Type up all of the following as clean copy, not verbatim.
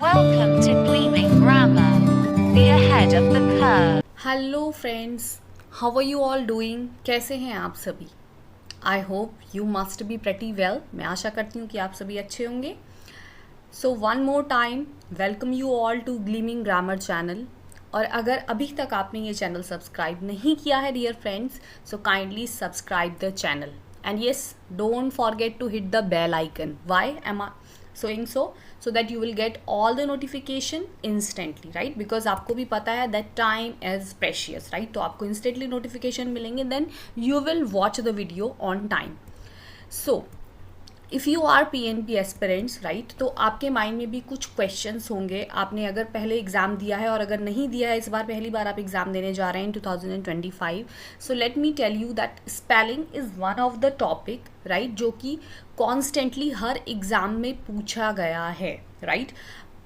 Welcome to Gleaming Grammar. Be ahead of the curve. Hello friends, how are you all doing? कैसे हैं आप सभी? I hope you must be pretty well. मैं आशा करती हूँ कि आप सभी अच्छे होंगे. So one more time welcome you all to gleaming grammar channel. और अगर अभी तक आपने ये चैनल सब्सक्राइब नहीं किया है dear friends, so kindly subscribe the channel and yes, don't forget to hit the bell icon. Why am I saying so that you will get all the notification instantly, right? Because आपको भी पता है that time is precious, right? तो आपको instantly notification मिलेंगे, then you will watch the video on time. So if you are PNP aspirants, right, तो आपके mind में भी कुछ क्वेश्चंस होंगे. आपने अगर पहले एग्ज़ाम दिया है और अगर नहीं दिया है, इस बार पहली बार आप एग्ज़ाम देने जा रहे हैं in 2025. So let me tell you that spelling is one of the topic, right, जो कि कॉन्स्टेंटली हर एग्ज़ाम में पूछा गया है, राइट.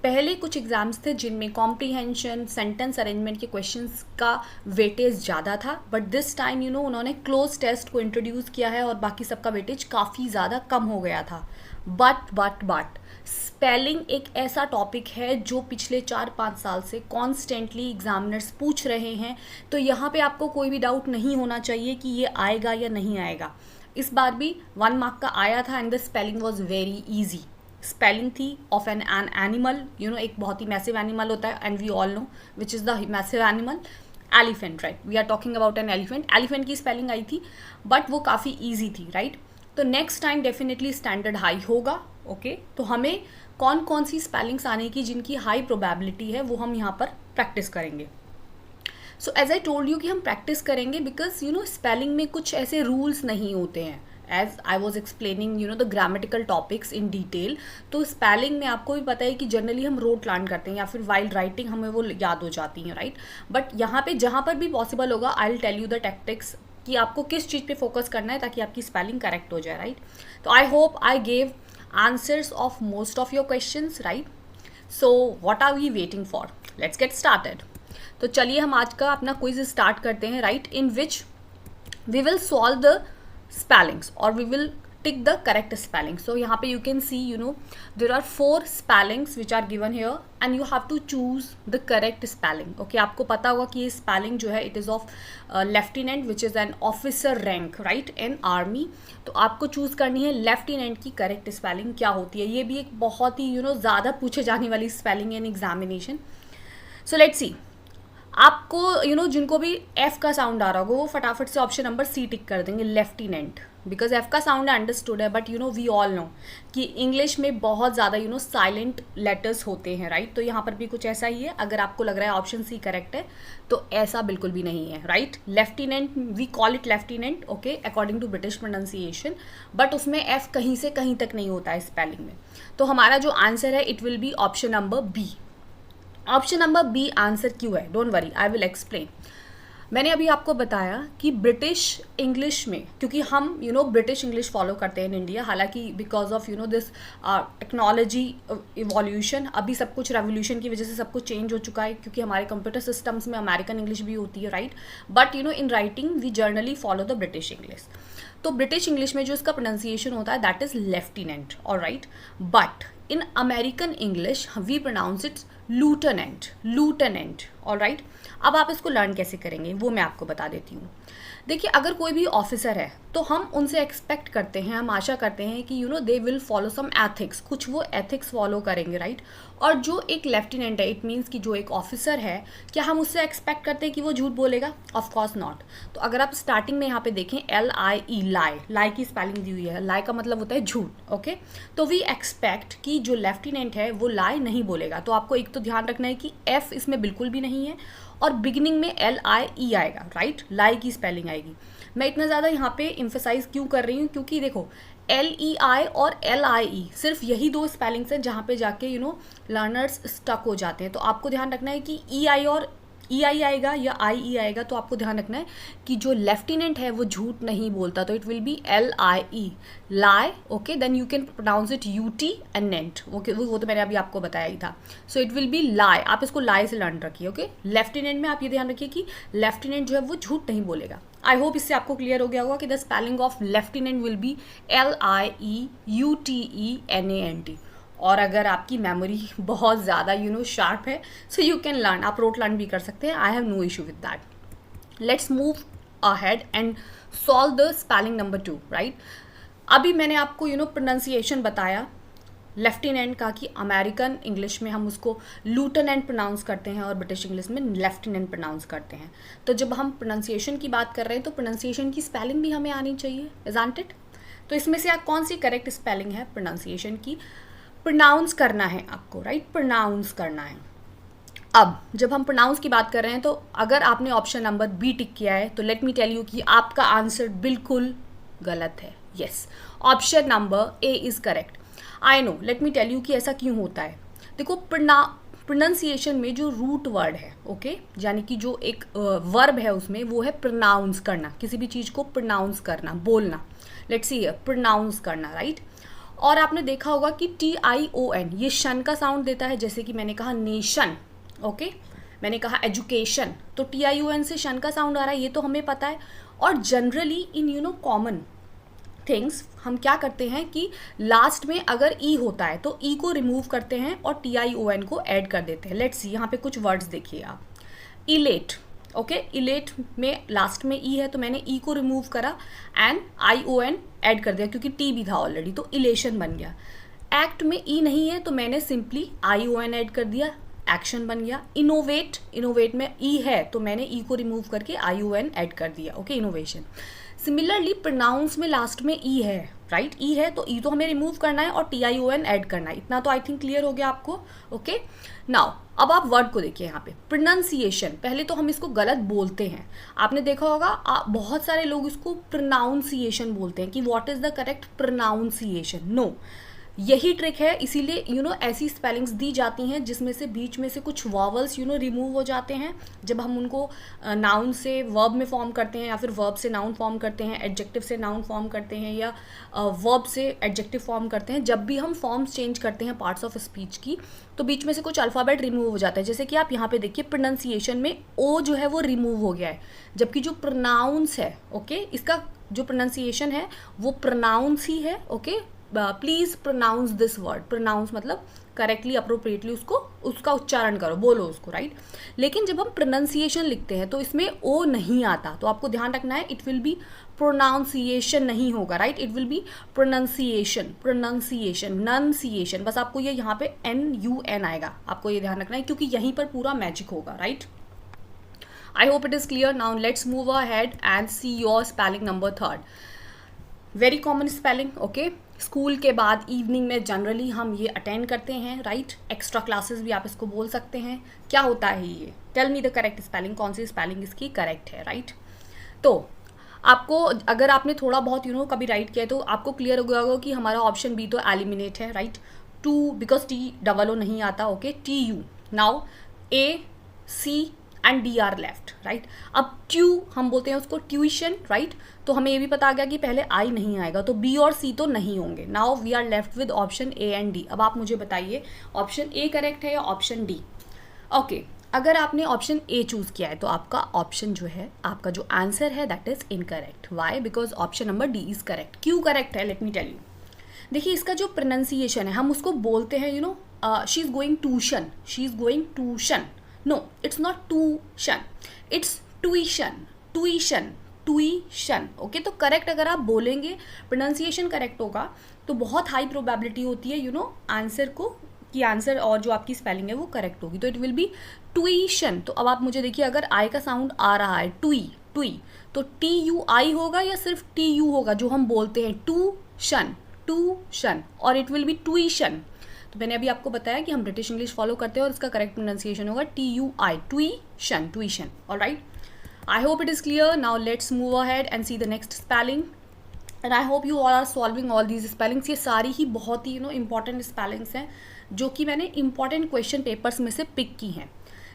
पहले कुछ एग्ज़ाम्स थे जिनमें कॉम्प्रीहेंशन, सेंटेंस अरेंजमेंट के क्वेश्चंस का वेटेज ज़्यादा था, बट दिस टाइम उन्होंने क्लोज टेस्ट को इंट्रोड्यूस किया है और बाकी सबका वेटेज काफ़ी ज़्यादा कम हो गया था. बट स्पेलिंग एक ऐसा टॉपिक है जो पिछले 4-5 साल से कॉन्स्टेंटली एग्जामिनर्स पूछ रहे हैं. तो यहाँ पे आपको कोई भी डाउट नहीं होना चाहिए कि ये आएगा या नहीं आएगा. इस बार भी 1 मार्क का आया था and the spelling was very easy. Spelling थी ऑफ एन एनिमल, एक बहुत ही मैसिव एनिमल होता है and we all know which is the massive animal. Elephant, right, we are talking about an elephant. Elephant की स्पेलिंग आई थी but वो काफ़ी ईजी थी, राइट. तो next time definitely standard high होगा. ओके, तो हमें कौन कौन सी स्पेलिंग्स आने की जिनकी हाई प्रोबेबिलिटी है वो हम यहाँ पर प्रैक्टिस करेंगे. So as I told you कि हम प्रैक्टिस करेंगे बिकॉज स्पेलिंग में कुछ ऐसे रूल्स नहीं होते हैं. As I was explaining the grammatical topics in detail. तो स्पेलिंग में आपको भी पता है कि जनरली हम रोट लर्न करते हैं या फिर वाइल राइटिंग हमें वो याद हो जाती हैं, राइट. बट यहाँ पे जहाँ पर भी पॉसिबल होगा I will tell you the tactics कि आपको किस चीज़ पे फोकस करना है ताकि आपकी स्पेलिंग करेक्ट हो जाए, राइट. तो I hope I gave answers of most of your questions, right. So what are we waiting for? Let's get started. तो चलिए हम आज का अपना क्विज स्टार्ट करते हैं, right, in which we will solve the spellings or we will tick the correct spelling. So यहाँ पे you can see there are 4 spellings which are given here and you have to choose the correct spelling. Okay, आपको पता होगा कि ये spelling जो है it is of lieutenant which is an officer rank, right, in army. तो आपको choose करनी है लेफ्टिनेंट की करेक्ट स्पेलिंग क्या होती है. ये भी एक बहुत ही ज़्यादा पूछे जाने वाली स्पेलिंग है in examination. So let's see. आपको जिनको भी एफ का साउंड आ रहा होगा वो फटाफट से ऑप्शन नंबर सी टिक कर देंगे, लेफ्टिनेंट, बिकॉज एफ का साउंड अंडरस्टूड है. बट वी ऑल नो कि इंग्लिश में बहुत ज़्यादा साइलेंट लेटर्स होते हैं, राइट. तो यहाँ पर भी कुछ ऐसा ही है. अगर आपको लग रहा है ऑप्शन सी करेक्ट है तो ऐसा बिल्कुल भी नहीं है, right. Lieutenant, we call it lieutenant, okay, according to British pronunciation, but उसमें एफ कहीं से कहीं तक नहीं होता है स्पेलिंग में. तो हमारा जो आंसर है it will be option number B. Option number B answer क्यों है, don't worry, I will explain. मैंने अभी आपको बताया कि ब्रिटिश इंग्लिश में, क्योंकि हम ब्रिटिश इंग्लिश फॉलो करते हैं इन इंडिया, हालांकि because of this technology evolution, अभी सब कुछ रेवोल्यूशन की वजह से सब कुछ चेंज हो चुका है क्योंकि हमारे कंप्यूटर सिस्टम्स में अमेरिकन इंग्लिश भी होती है, right. But in writing we generally follow the British English. तो ब्रिटिश इंग्लिश में जो इसका प्रोनाउंसिएशन होता है that is lieutenant, alright. But in American English we pronounce it lieutenant, alright. अब आप इसको लर्न कैसे करेंगे वो मैं आपको बता देती हूँ. देखिए, अगर कोई भी ऑफिसर है तो हम उनसे एक्सपेक्ट करते हैं, हम आशा करते हैं कि they will follow some ethics, कुछ वो एथिक्स फॉलो करेंगे, राइट. और जो एक लेफ्टिनेंट है, इट मीन्स कि जो एक ऑफिसर है, क्या हम उससे एक्सपेक्ट करते हैं कि वो झूठ बोलेगा? Of course not. तो अगर आप स्टार्टिंग में यहाँ पे देखें LIE, लाई की स्पेलिंग दी हुई है. लाई का मतलब होता है झूठ, ओके. तो वी एक्सपेक्ट कि जो लेफ्टिनेंट है वो लाई नहीं बोलेगा. तो आपको एक तो ध्यान रखना है कि एफ इसमें बिल्कुल भी नहीं है और बिगिनिंग में LIE आएगा, राइट, लाई की स्पेलिंग आएगी. मैं इतना ज़्यादा यहाँ पे इम्फेसाइज क्यों कर रही हूँ क्योंकि देखो LEI और LIE सिर्फ यही 2 स्पेलिंग्स हैं जहाँ पे जाके लर्नर्स स्टक हो जाते हैं. तो आपको ध्यान रखना है कि EI और EI आएगा या IE आएगा. तो आपको ध्यान रखना है कि जो लेफ्टिनेंट है वो झूठ नहीं बोलता. तो it will be LIE, lie, okay. Then you can pronounce it UT and nent, okay. वो तो मैंने अभी आपको बताया ही था. So it will be lie. आप इसको लाई से लर्न रखिए, ओके. लेफ्टिनेंट में आप ये ध्यान रखिए कि लेफ्टिनेंट जो है वो झूठ नहीं बोलेगा. आई होप इससे आपको क्लियर हो गया होगा कि the spelling of lieutenant will be LIEUTENANT. और अगर आपकी मेमोरी बहुत ज़्यादा शार्प है, सो यू कैन लर्न, आप रोट लर्न भी कर सकते हैं. I have no issue with that. Let's move ahead and solve the spelling number 2, right. अभी मैंने आपको प्रोनाउंसिएशन बताया लेफ्टिनेंट का, कि अमेरिकन इंग्लिश में हम उसको लूटेनेंट प्रोनाउंस करते हैं और ब्रिटिश इंग्लिश में लेफ्टिनेंट प्रोनाउंस करते हैं. तो जब हम प्रोनाउंसिएशन की बात कर रहे हैं तो प्रोनाउंसिएशन की स्पेलिंग भी हमें आनी चाहिए, इज़न्ट इट. तो इसमें से आप कौन सी करेक्ट स्पेलिंग है प्रोनाउंसिएशन की? प्रोनाउंस करना है आपको, राइट, प्रोनाउंस करना है. अब जब हम प्रोनाउंस की बात कर रहे हैं तो अगर आपने ऑप्शन नंबर बी टिक किया है तो लेट मी टेल यू कि आपका आंसर बिल्कुल गलत है. Yes, option number A is correct. I know, let me tell you कि ऐसा क्यों होता है. देखो, प्रोनाउंसिएशन में जो रूट वर्ड है, ओके, यानी कि जो एक वर्ब है उसमें, वो है प्रोनाउंस करना, किसी भी चीज़ को प्रोनाउंस करना, बोलना. लेट्स सी हियर, प्रोनाउंस करना, राइट. और आपने देखा होगा कि TION ये शन का साउंड देता है, जैसे कि मैंने कहा नेशन, ओके, मैंने कहा एजुकेशन, तो TION से शन का साउंड आ रहा है, ये तो हमें पता है. और जनरली इन कॉमन थिंग्स हम क्या करते हैं कि लास्ट में अगर ई होता है तो ई को रिमूव करते हैं और TION को ऐड कर देते हैं. लेट्स सी, यहाँ पे कुछ वर्ड्स देखिए आप. इलेट, ओके, इलेट में लास्ट में ई है तो मैंने ई को रिमूव करा एंड ION ऐड कर दिया क्योंकि टी भी था ऑलरेडी, तो इलेशन बन गया. एक्ट में ई नहीं है तो मैंने सिंपली ION ऐड कर दिया, एक्शन बन गया. इनोवेट, इनोवेट में ई है तो मैंने ई को रिमूव करके ION ऐड कर दिया, ओके, इनोवेशन. सिमिलरली प्रोनाउंस में लास्ट में ई है, राइट, ई है तो ई तो हमें रिमूव करना है और TION ऐड करना है. इतना तो आई थिंक क्लियर हो गया आपको, ओके. नाउ अब आप वर्ड को देखिए यहाँ पे, प्रोनाउंसिएशन. पहले तो हम इसको गलत बोलते हैं, आपने देखा होगा बहुत सारे लोग इसको प्रोनाउंसिएशन बोलते हैं कि what is the correct pronunciation. No, यही ट्रिक है, इसीलिए ऐसी स्पेलिंग्स दी जाती हैं जिसमें से बीच में से कुछ वॉवल्स रिमूव हो जाते हैं जब हम उनको नाउन से वर्ब में फॉर्म करते हैं, या फिर वर्ब से नाउन फॉर्म करते हैं, एडजेक्टिव से नाउन फॉर्म करते हैं, या वर्ब से एडजेक्टिव फॉर्म करते हैं. जब भी हम फॉर्म्स चेंज करते हैं पार्ट्स ऑफ स्पीच की, तो बीच में से कुछ अल्फ़ाबेट रिमूव हो जाता है. जैसे कि आप यहाँ पे देखिए, प्रोनाउंसिएशन में ओ जो है वो रिमूव हो गया है, जबकि जो प्रोनाउंस है, ओके, इसका जो प्रोनाउंसिएशन है वो प्रोनाउंस ही है, okay. Please pronounce this word. Pronounce मतलब करेक्टली, अप्रोप्रिएटली उसका उच्चारण करो, बोलो उसको, राइट. लेकिन जब हम प्रोनाउंसिएशन लिखते हैं तो इसमें ओ नहीं आता, तो आपको ध्यान रखना है, इट विल बी प्रोनाउंसिएशन नहीं होगा, right, it will be pronunciation, pronunciation, nunciation. बस आपको ये यहाँ पे NUN आएगा, आपको ये ध्यान रखना है क्योंकि यहीं पर पूरा मैजिक होगा, right. I hope it is clear. Now let's move ahead and see your spelling number 3. Very common spelling, okay. School के बाद इवनिंग में जनरली हम ये अटेंड करते हैं, राइट. एक्स्ट्रा क्लासेस भी आप इसको बोल सकते हैं. क्या होता है ये? Tell me the correct spelling, कौन सी स्पेलिंग इसकी करेक्ट है, राइट. तो आपको अगर आपने थोड़ा बहुत कभी राइट किया है तो आपको क्लियर हो गया होगा कि हमारा ऑप्शन बी तो एलिमिनेट है, राइट. टू, बिकॉज TOO नहीं आता, ओके. TU. Now AC and D are left, right. अब ट्यू हम बोलते हैं उसको ट्यूशन, राइट. तो हमें ये भी पता आ गया कि पहले I नहीं आएगा, तो B और C तो नहीं होंगे. Now we are left with option A and D. अब आप मुझे बताइए ऑप्शन A करेक्ट है या ऑप्शन D? ओके, अगर आपने ऑप्शन A चूज़ किया है तो आपका ऑप्शन जो है, आपका जो आंसर है that is incorrect. Why? Because option number D is correct. क्यों करेक्ट है, लेट मी टेल यू. देखिए, इसका जो प्रोनाउंसिएशन है, हम उसको बोलते हैं she is going tuition, she is going tuition. No, it's not tuition, it's tuition, tuition, tuition, okay. तो करेक्ट अगर आप बोलेंगे, प्रोनाउंसिएशन करेक्ट होगा तो बहुत हाई प्रोबेबिलिटी होती है आंसर को, कि आंसर और जो आपकी स्पेलिंग है वो करेक्ट होगी. तो इट विल बी ट्यूशन. तो अब आप मुझे देखिए, अगर आई का साउंड आ रहा है, टुई, तो TUI होगा या सिर्फ TU होगा, जो हम बोलते हैं ट्यूशन, ट्यूशन, और इट विल बी ट्यूशन. तो मैंने अभी आपको बताया कि हम ब्रिटिश इंग्लिश फॉलो करते हैं और इसका करेक्ट प्रोनाउंसिएशन होगा TUI, tuition, tuition. Alright, I hope it is clear. Now let's move ahead and see the next spelling. And I hope you all are solving all these spellings. ये सारी ही बहुत ही important spellings हैं जो कि मैंने important question papers में से pick की हैं.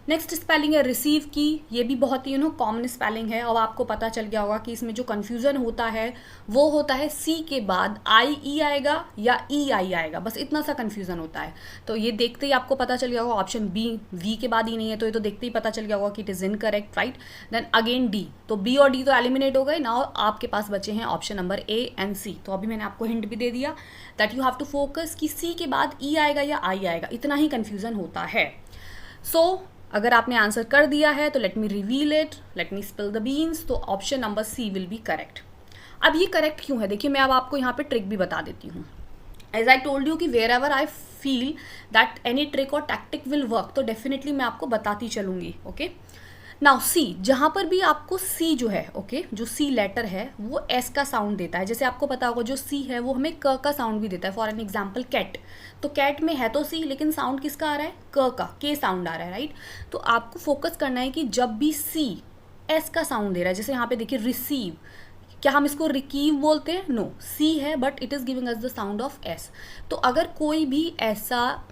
नेक्स्ट स्पेलिंग है रिसीव की, ये भी बहुत ही कॉमन स्पेलिंग है। और आपको पता चल गया होगा कि इसमें जो कन्फ्यूज़न होता है वो होता है सी के बाद आई ई आएगा या ई आई आएगा, बस इतना सा कन्फ्यूज़न होता है। तो ये देखते ही आपको पता चल गया होगा ऑप्शन बी, वी के बाद ई नहीं है, तो ये तो देखते ही पता चल गया होगा कि it is incorrect, right. Then again D, तो बी और डी तो एलिमिनेट हो गए ना, आपके पास बचे हैं option number A and C. तो अभी मैंने आपको हिंट भी दे दिया that you have to focus कि सी के बाद ई आएगा या आई आएगा, इतना ही कन्फ्यूज़न होता है। सो अगर आपने आंसर कर दिया है तो let me reveal it, let me spill the beans, तो option number C will be correct. अब ये करेक्ट क्यों है, देखिए मैं अब आपको यहाँ पे ट्रिक भी बता देती हूँ। एज आई टोल्ड यू कि wherever I feel that any trick और टैक्टिक विल वर्क, तो डेफिनेटली मैं आपको बताती चलूँगी। ओके, नाउ सी, जहाँ पर भी आपको सी जो है, ओके, जो सी लेटर है वो एस का साउंड देता है। जैसे आपको पता होगा जो सी है वो हमें क का साउंड भी देता है। फॉर एन एग्जाम्पल कैट, तो कैट में है तो सी लेकिन साउंड किसका आ रहा है, क का, के साउंड आ रहा है, राइट। तो आपको फोकस करना है कि जब भी सी एस का साउंड दे रहा है, जैसे यहाँ पे देखिए रिसीव, क्या हम इसको रिकीव बोलते हैं, नो, सी है but it is giving us the sound of S. तो अगर कोई भी ऐसा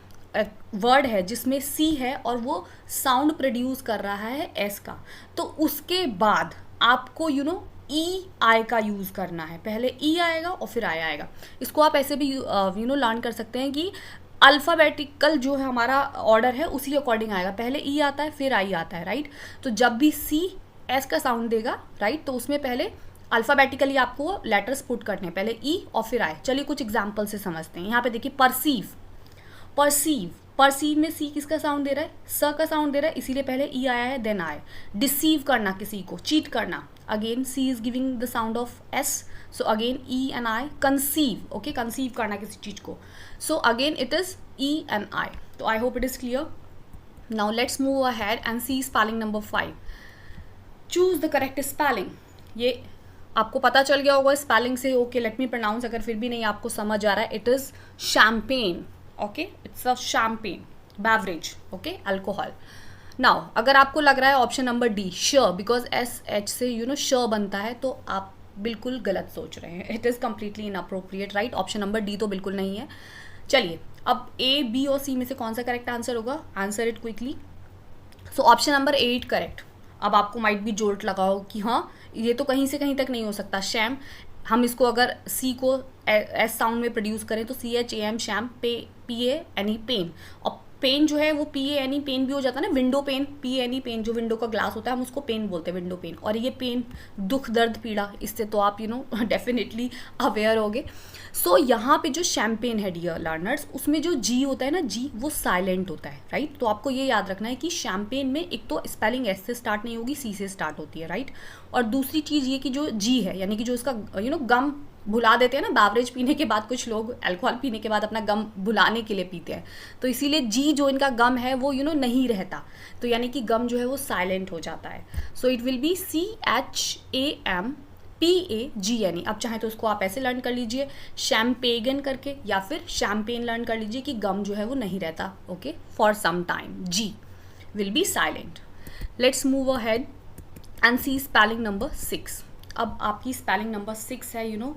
वर्ड है जिसमें सी है और वो साउंड प्रोड्यूस कर रहा है एस का, तो उसके बाद आपको ई आई का यूज़ करना है। पहले ई आएगा और फिर आई आएगा। इसको आप ऐसे भी लर्न कर सकते हैं कि अल्फ़ाबेटिकल जो है हमारा ऑर्डर है उसी अकॉर्डिंग आएगा, पहले ई आता है फिर आई आता है, राइट। तो जब भी सी एस का साउंड देगा, राइट, तो उसमें पहले अल्फ़ाबेटिकली आपको लेटर्स पुट करने हैं, पहले ई और फिर आई। चलिए कुछ एग्जाम्पल से समझते हैं। यहाँ पे देखिए परसीव, परसीव, परसीव में सी किसका साउंड दे रहा है, स का साउंड दे रहा है, इसीलिए पहले ई आया है देन आए। डिसीव करना किसी को, चीट करना, again C is giving the sound of S, so again E and I. Conceive, okay, conceive करना किसी चीज को, so again it is E and I. तो I hope it is clear. Now let's move ahead and see spelling number 5। Choose the correct spelling. ये आपको पता चल गया होगा स्पेलिंग से, ओके, लेट मी प्रोनाउंस, अगर फिर भी नहीं आपको समझ आ रहा है, it is champagne, okay, it's a champagne beverage, okay, alcohol. Now अगर आपको लग रहा है ऑप्शन नंबर डी श, बिकॉज एस एच से श बनता है, तो आप बिल्कुल गलत सोच रहे हैं, it is completely inappropriate, right. Option number D तो बिल्कुल नहीं है। चलिए अब ए बी और सी में से कौन सा करेक्ट आंसर होगा, answer it quickly. So option number 8 correct. अब आपको माइट भी जोल्ट लगाओ कि हाँ ये तो कहीं से कहीं तक नहीं हो सकता, शैम, हम इसको अगर सी को एस साउंड में प्रोड्यूस करें तो C H A M, sham, P A N E, pane, और पेन जो है वो P A N E pane भी हो जाता है ना, window pane, P N E pane, जो विंडो का ग्लास होता है हम उसको पेन बोलते हैं, विंडो पेन। और ये पेन दुख दर्द पीड़ा, इससे तो आप डेफिनेटली अवेयर होगे। सो यहाँ पे जो शैम्पेन है डियर लर्नर्स, उसमें जो जी होता है ना, जी वो साइलेंट होता है, राइट। तो आपको ये याद रखना है कि शैम्पेन में एक तो स्पेलिंग एस से स्टार्ट नहीं होगी, सी से स्टार्ट होती है, राइट। और दूसरी चीज़ ये कि जो जी है, यानी कि जो इसका गम भुला देते हैं ना, बेवरेज पीने के बाद कुछ लोग अल्कोहल पीने के बाद अपना गम भुलाने के लिए पीते हैं, तो इसीलिए जी जो इनका गम है वो नहीं रहता, तो यानी कि गम जो है वो साइलेंट हो जाता है। So it will be C H A M P A G N E. अब चाहे तो उसको आप ऐसे लर्न कर लीजिए शैम्पेगन करके, या फिर शैम्पेन लर्न कर लीजिए कि गम जो है वो नहीं रहता, okay, for some time, G will be silent. Let's move ahead and see spelling number 6। अब आपकी स्पेलिंग नंबर 6 है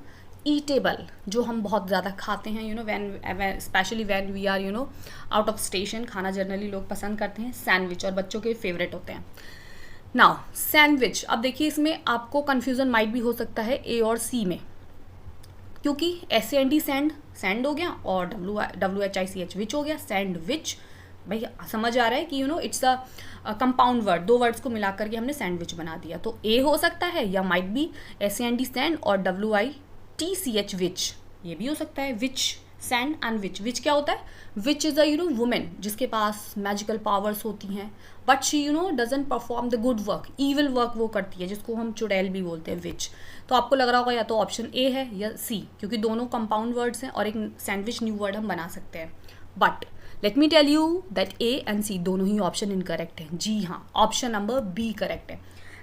ईटेबल, जो हम बहुत ज़्यादा खाते हैं when especially when we are out of station, खाना जनरली लोग पसंद करते हैं, सैंडविच, और बच्चों के फेवरेट होते हैं। नाउ सैंडविच, अब देखिए इसमें आपको कन्फ्यूज़न माइट भी हो सकता है ए और सी में, क्योंकि S A N D sand, sand हो गया, और W H I C H which हो गया, सैंडविच। भाई समझ आ रहा है कि इट्स अ कंपाउंड वर्ड, दो वर्ड्स को मिला करके हमने सैंडविच बना दिया। तो ए हो सकता है, या might be S A N D sand और W I T C H witch, ये भी हो सकता है, विच, सैंड एंड विच। विच क्या होता है, विच इज़ अ वुमेन जिसके पास मैजिकल पावर्स होती हैं, but she doesn't perform the good work, evil work वो करती है, जिसको हम चुड़ैल भी बोलते हैं, विच। तो आपको लग रहा होगा या तो ऑप्शन ए है या सी, क्योंकि दोनों कंपाउंड वर्ड्स हैं और एक सैंडविच न्यू वर्ड हम बना सकते हैं। But let me tell you that A and C दोनों ही ऑप्शन इनकरेक्ट है। जी हाँ, ऑप्शन नंबर बी करेक्ट है।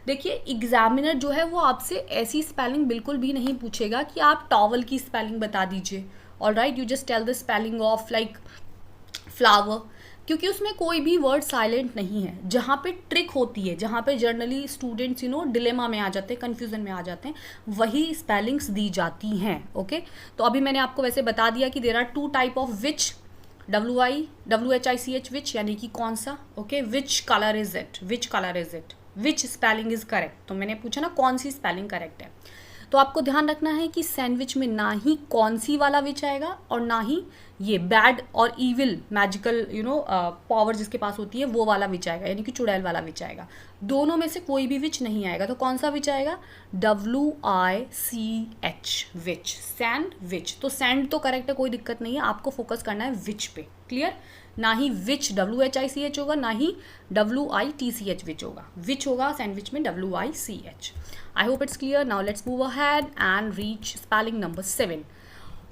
देखिए एग्जामिनर जो है वो आपसे ऐसी स्पेलिंग बिल्कुल भी नहीं पूछेगा कि आप टॉवल की स्पेलिंग बता दीजिए, alright, you just tell the spelling of like flower, क्योंकि उसमें कोई भी वर्ड साइलेंट नहीं है। जहाँ पे ट्रिक होती है, जहाँ पे जर्नली स्टूडेंट्स डिलेमा में आ जाते हैं, कन्फ्यूजन में आ जाते हैं, वही स्पेलिंग्स दी जाती हैं, ओके। तो अभी मैंने आपको वैसे बता दिया कि there are 2 type of which, WHICH which यानी कि कौन सा, okay, which colour is it, which colour is it, which spelling is correct. तो मैंने पूछा ना कौन सी स्पेलिंग करेक्ट है। तो आपको ध्यान रखना है कि सैंडविच में ना ही कौन सी वाला विच आएगा और ना ही ये बैड और ईविल मैजिकल पावर जिसके पास होती है वो वाला विच आएगा, यानी कि चुड़ैल वाला विच आएगा। दोनों में से कोई भी विच नहीं आएगा। तो कौन सा विच आएगा, WICH विच, सैंडविच। तो सैंड तो करेक्ट है, कोई दिक्कत नहीं है, आपको फोकस करना है विच पे, क्लियर। ना ही विच WHICH होगा, ना ही WITCH विच होगा, विच होगा सैंडविच में WICH। I hope it's clear. Now let's move ahead and reach spelling number 7।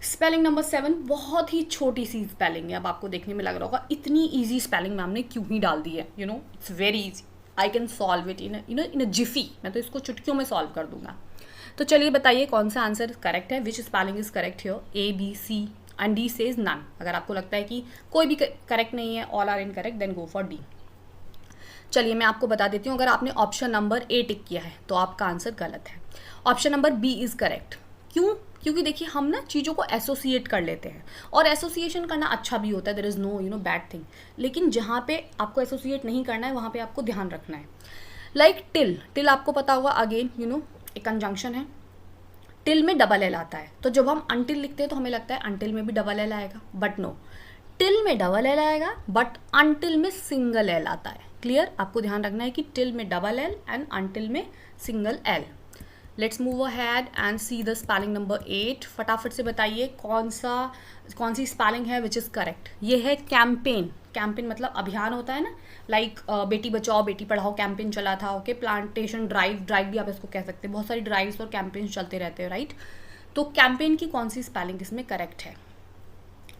Spelling number 7 बहुत ही छोटी सी स्पेलिंग है। अब आपको देखने में लग रहा होगा इतनी ईजी स्पेलिंग मैम ने क्यों ही डाल दी है, it's very easy, I can solve it in a jiffy. मैं तो इसको चुटकियों में सॉल्व कर दूंगा। तो चलिए बताइए कौन सा आंसर करेक्ट है, which spelling is correct here, ABC and D says none. अगर आपको लगता है कि कोई भी करेक्ट नहीं है, all are incorrect, then go for D। चलिए मैं आपको बता देती हूँ, अगर आपने ऑप्शन नंबर A टिक किया है तो आपका आंसर गलत है। Option number B is correct. क्यों? क्योंकि देखिए हम ना चीज़ों को एसोसिएट कर लेते हैं और एसोसिएशन करना अच्छा भी होता है, there is no bad thing. लेकिन जहाँ पे आपको एसोसिएट नहीं करना है वहाँ पे आपको ध्यान रखना है। लाइक टिल आपको पता होगा, अगेन एक कंजंक्शन है, टिल में डबल एल आता है। तो जब हम अनटिल लिखते हैं तो हमें लगता है अनटिल में भी डबल एल आएगा, बट नो, टिल में डबल एल आएगा बट अनटिल में सिंगल एल आता है। क्लियर, आपको ध्यान रखना है कि टिल में डबल एल एंड अनटिल में single L. Let's move ahead and see the spelling number 8। फटाफट से बताइए कौन सी स्पेलिंग है विच इज़ करेक्ट। ये है कैंपेन। कैंपेन मतलब अभियान होता है ना, लाइक बेटी बचाओ बेटी पढ़ाओ कैंपेन चला था, ओके, प्लांटेशन ड्राइव भी आप इसको कह सकते हैं, बहुत सारी ड्राइव्स और कैंपेन्स चलते रहते हैं, राइट। तो कैंपेन की कौन सी स्पेलिंग इसमें करेक्ट है।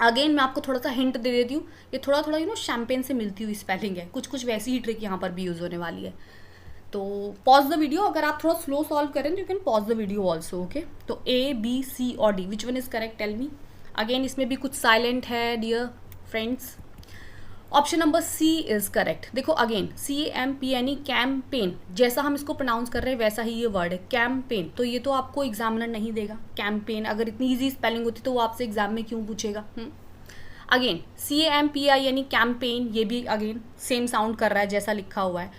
अगेन मैं आपको थोड़ा सा हिंट दे देती हूँ, ये थोड़ा शैम्पेन से मिलती हुई स्पेलिंग है, कुछ वैसी ही ट्रिक यहाँ पर भी यूज़ होने वाली है। तो पॉज द वीडियो, अगर आप थोड़ा स्लो सॉल्व करें तो you can pause the video also, okay. तो ABC और D, which one is correct, tell me. Again इसमें भी कुछ साइलेंट है dear friends. Option number C is correct. देखो अगेन CAMPAIN, कैंपेन, जैसा हम इसको प्रोनाउंस कर रहे हैं वैसा ही ये वर्ड है कैंपेन। तो ये तो आपको एग्जामिनर नहीं देगा कैंपेन। अगर इतनी ईजी स्पेलिंग होती तो वो आपसे एग्जाम में क्यों पूछेगा। अगेन CAMPI यानी कैंपेन, ये भी अगेन सेम साउंड कर रहा है जैसा लिखा हुआ है।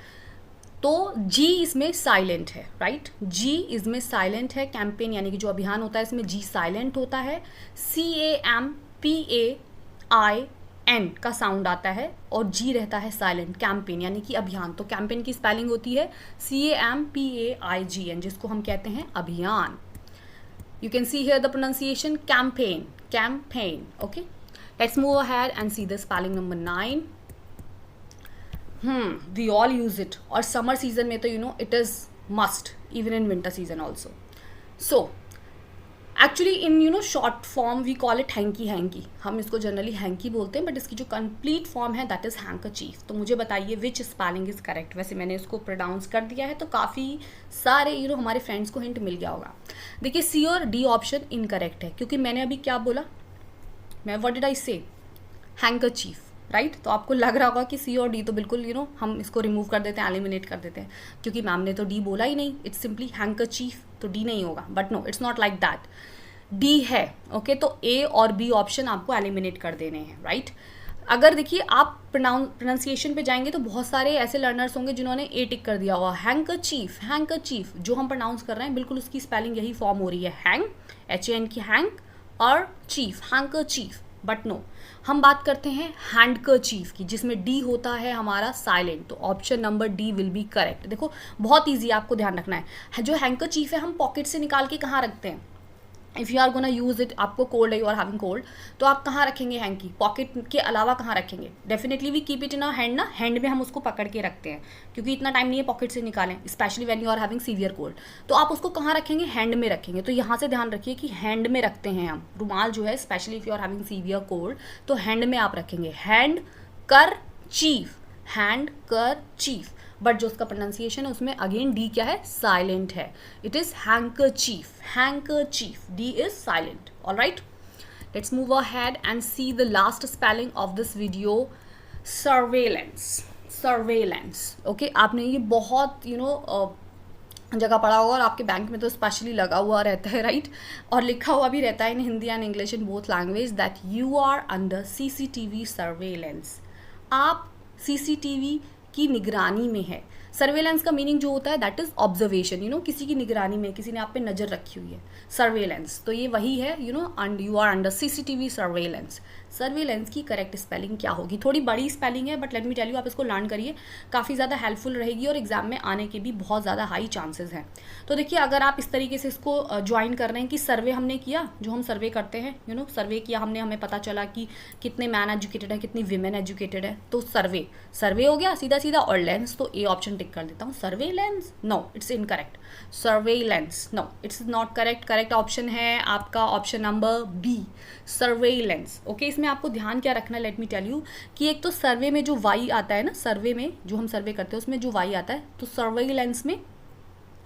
तो G इसमें साइलेंट है, राइट, G इसमें साइलेंट है। कैंपेन यानी कि जो अभियान होता है इसमें G साइलेंट होता है। CAMPAIN का साउंड आता है और G रहता है साइलेंट, कैंपेन यानी कि अभियान। तो कैंपेन की स्पेलिंग होती है CAMPAIGN, जिसको हम कहते हैं अभियान। You can see here the pronunciation campaign, okay. Let's move ahead and see the spelling number 9। We all use it, और समर सीजन में तो it is must, even in winter season also. So actually in short form we call it hanky. हम इसको generally hanky बोलते हैं, but इसकी जो complete form है दैट इज़ हैंकरचीफ। तो मुझे बताइए विच स्पेलिंग इज़ करेक्ट। वैसे मैंने इसको प्रोनाउंस कर दिया है तो काफ़ी सारे हमारे फ्रेंड्स को हिंट मिल गया होगा। देखिए C और D ऑप्शन इनकरेक्ट है, क्योंकि मैंने अभी क्या बोला, व्हाट डिड आई से, हैंकरचीफ, राइट। तो आपको लग रहा होगा कि C और D तो बिल्कुल हम इसको रिमूव कर देते हैं, एलिमिनेट कर देते हैं, क्योंकि मैम ने तो D बोला ही नहीं, इट्स सिंपली हैंकरचीफ, तो D नहीं होगा। But no, it's not like that, D है, ओके। तो A और B ऑप्शन आपको एलिमिनेट कर देने हैं, राइट। अगर देखिए आप प्रोनाउंसिएशन पे जाएंगे तो बहुत सारे ऐसे लर्नर्स होंगे जिन्होंने A टिक कर दिया हुआ, हैंकरचीफ जो हम प्रोनाउंस कर रहे हैं बिल्कुल उसकी स्पेलिंग यही फॉर्म हो रही है, हैंग, HAN की हैंग, और चीफ, हैंकरचीफ। बट नो, हम बात करते हैं हैंडकरचीफ की, जिसमें D होता है हमारा साइलेंट। तो option number D will be correct. देखो बहुत ईजी, आपको ध्यान रखना है, जो हैंकरचीफ है हम पॉकेट से निकाल के कहाँ रखते हैं। If you are gonna use it, आपको कोल्ड है, यू आर हैविंग कोल्ड, तो आप कहाँ रखेंगे हैंकी, पॉकेट के अलावा कहाँ रखेंगे। Definitely we keep it in a hand ना, हैंड में हम उसको पकड़ के रखते हैं, क्योंकि इतना टाइम नहीं है पॉकेट से निकालें, specially when you are having severe cold. तो आप उसको कहाँ रखेंगे, हैंड में रखेंगे। तो यहाँ से ध्यान रखिए कि हैंड में रखते हैं हम रुमाल जो है, specially if you are having severe cold तो हैंड में आप रखेंगे, हैंड कर चीफ। बट जो उसका प्रोनाउंसिएशन है उसमें अगेन D क्या है, साइलेंट है। It is handkerchief, D is silent. Alright, let's move ahead and see the last spelling of this video, surveillance. Okay, आपने ये बहुत जगह पढ़ा होगा, और आपके बैंक में तो स्पेशली लगा हुआ रहता है, राइट, और लिखा हुआ भी रहता है in Hindi and English in both language that you are under CCTV surveillance. आप CCTV की निगरानी में है। सर्वेलेंस का मीनिंग जो होता है दैट इज ऑब्जर्वेशन, किसी की निगरानी में, किसी ने आप पे नज़र रखी हुई है। सर्वेलेंस तो ये वही है, and you are under CCTV surveillance. Surveillance की करेक्ट स्पेलिंग क्या होगी? थोड़ी बड़ी स्पेलिंग है, but let me tell you, आप इसको लर्न करिए, काफ़ी ज़्यादा हेल्पफुल रहेगी और एग्जाम में आने के भी बहुत ज़्यादा हाई चांसेस हैं। तो देखिए, अगर आप इस तरीके से इसको ज्वाइन कर रहे हैं कि सर्वे हमने किया, जो हम सर्वे करते हैं, सर्वे किया हमने, हमें पता चला कि कितने मैन एजुकेटेड है, कितनी विमेन एजुकेटेड है, तो सर्वे हो गया सीधा सीधा। और लेंस, तो ए ऑप्शन टिक कर देता हूँ। Surveillance, no it's incorrect. Surveillance, no it's not correct. Correct option है आपका option number B, surveillance. Okay, इसमें आपको ध्यान क्या रखना है, लेट मी टेल यू, कि एक तो सर्वे में जो वाई आता है ना, सर्वे में जो हम सर्वे करते हैं उसमें जो वाई आता है, तो सर्वेलेंस में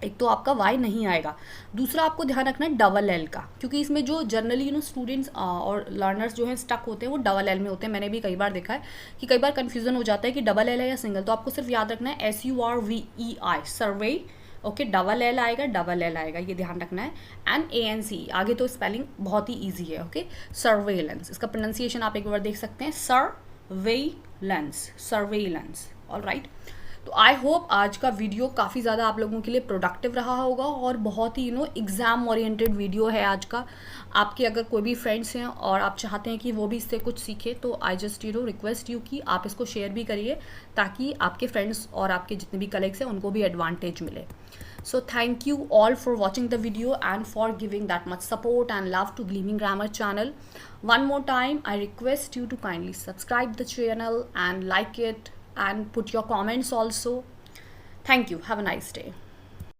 एक तो आपका वाई नहीं आएगा। दूसरा आपको ध्यान रखना है डबल एल का, क्योंकि इसमें जो जनरली स्टूडेंट्स और लर्नर्स जो हैं स्टक होते हैं वो डबल एल में होते हैं। मैंने भी कई बार देखा है कि कई बार कन्फ्यूजन हो जाता है कि डबल एल है या सिंगल। तो आपको सिर्फ याद रखना है SURVEI, सर्वे। ओके, डबल एल आएगा, ये ध्यान रखना है। एंड ANC आगे तो स्पेलिंग बहुत ही ईजी है। ओके, सर्वेलेंस, इसका प्रोनाउंसिएशन आप एक बार देख सकते हैं, सर्वेलेंस। ऑल राइट, तो आई होप आज का वीडियो काफ़ी ज़्यादा आप लोगों के लिए प्रोडक्टिव रहा होगा और बहुत ही एग्ज़ाम ओरिएंटेड वीडियो है आज का। आपके अगर कोई भी फ्रेंड्स हैं और आप चाहते हैं कि वो भी इससे कुछ सीखे, तो आई जस्ट रिक्वेस्ट यू कि आप इसको शेयर भी करिए, ताकि आपके फ्रेंड्स और आपके जितने भी कलीग्स हैं उनको भी एडवांटेज मिले। So thank you all for watching the video and for giving that much support and love to Gleaming Grammar channel. One more time, I request you to kindly subscribe the channel and like it and put your comments also. Thank you. Have a nice day.